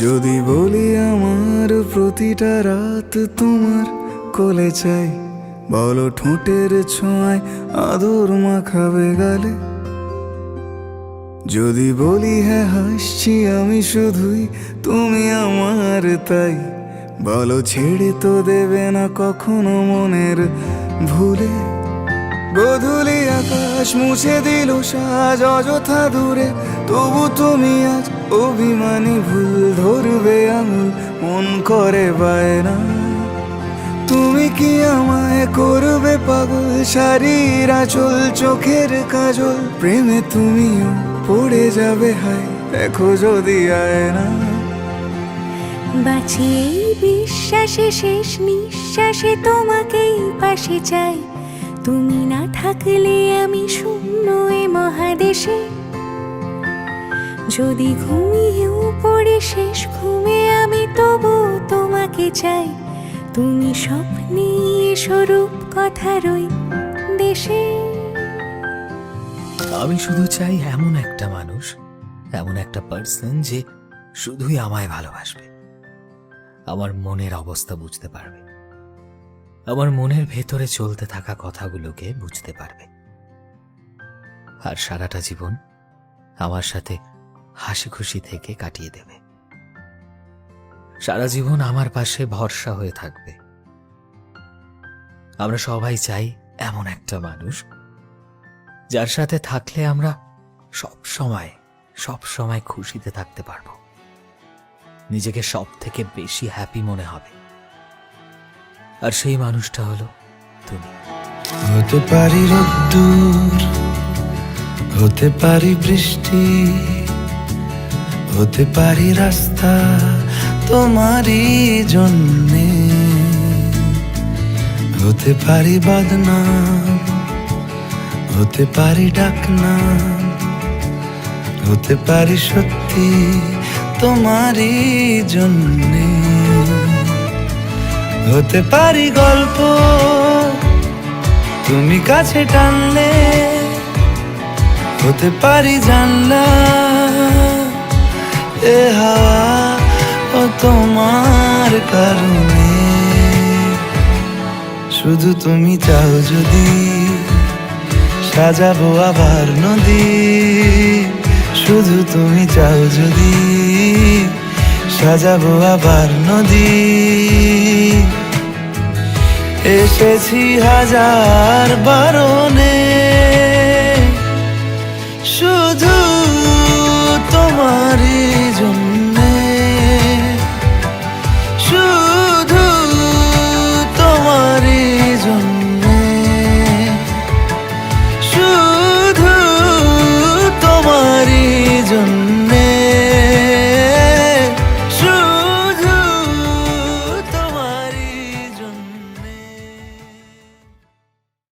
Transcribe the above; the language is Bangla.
যদি বলি আমার প্রতিটা রাত তোমার কোলে চাই, বলো ঠোঁটের ছোঁয়ায় আদর মাখাবে গালে। যদি বলি হ্যাঁ হাসছি আমি শুধুই, তুমি আমার তাই, বলো ছেড়ে তো দেবে না কখনো মনের ভুলে। গোধূলি আকাশ মুছে দিল সাজ অযথা দূরে, তবু তুমি আজ অভিমানী ভুল ধরবে আঙুল, মন করে বায়না। তুমি কি আমায় করবে পাগল, শাড়ির আঁচল চোখের কাজল, প্রেমে তুমিও পড়ে যাবে হায় দেখো যদি আয়না। বাঁচি এই বিশ্বাসে শেষ নিঃশ্বাসে তোমাকেই পাশে চাই, তুমি না থাকলে আমি শূন্য এ মহাদেশে। যদি ঘুমিয়েও পড়ে শেষ ঘুমে আমি তবু তোমাকে চাই, তুমি স্বপ্নে স্বরূপ কথারই দেশে। আমি শুধু চাই এমন একটা মানুষ, এমন একটা পার্সন যে শুধুই আমায় ভালোবাসবে, আমার মনের অবস্থা বুঝতে পারবে, আমার মনের ভেতরে চলতে থাকা কথাগুলোকে বুঝতে পারবে, আর সারাটা জীবন আমার সাথে হাসি খুশি থেকে কাটিয়ে দেবে, সারা জীবন আমার পাশে ভরসা হয়ে থাকবে। আমরা সবাই চাই এমন একটা মানুষ যার সাথে থাকলে আমরা সব সময় খুশিতে থাকতে পারবো, নিজেকে সব থেকে বেশি হ্যাপি মনে হবে, আর সেই মানুষটা হলো তুমি। হতে পারি রোদ্দুর, হতে পারি বৃষ্টি, হতে পারি রাস্তা তোমারই জন্যে, হতে পারি বদনাম, হতে পারি ডাকনাম, হতে পারি সত্যি তোমারই জন্যে, হতে পারি গল্প তুমি কাছে টানলে, হতে পারি জানলা এ হাওয়া ও তোমার কারণে। শুধু তুমি চাও যদি সাজাবো আবার নদী, শুধু তুমি চাও যদি সাজাবো আবার নদী। এসেছি হাজার বারণে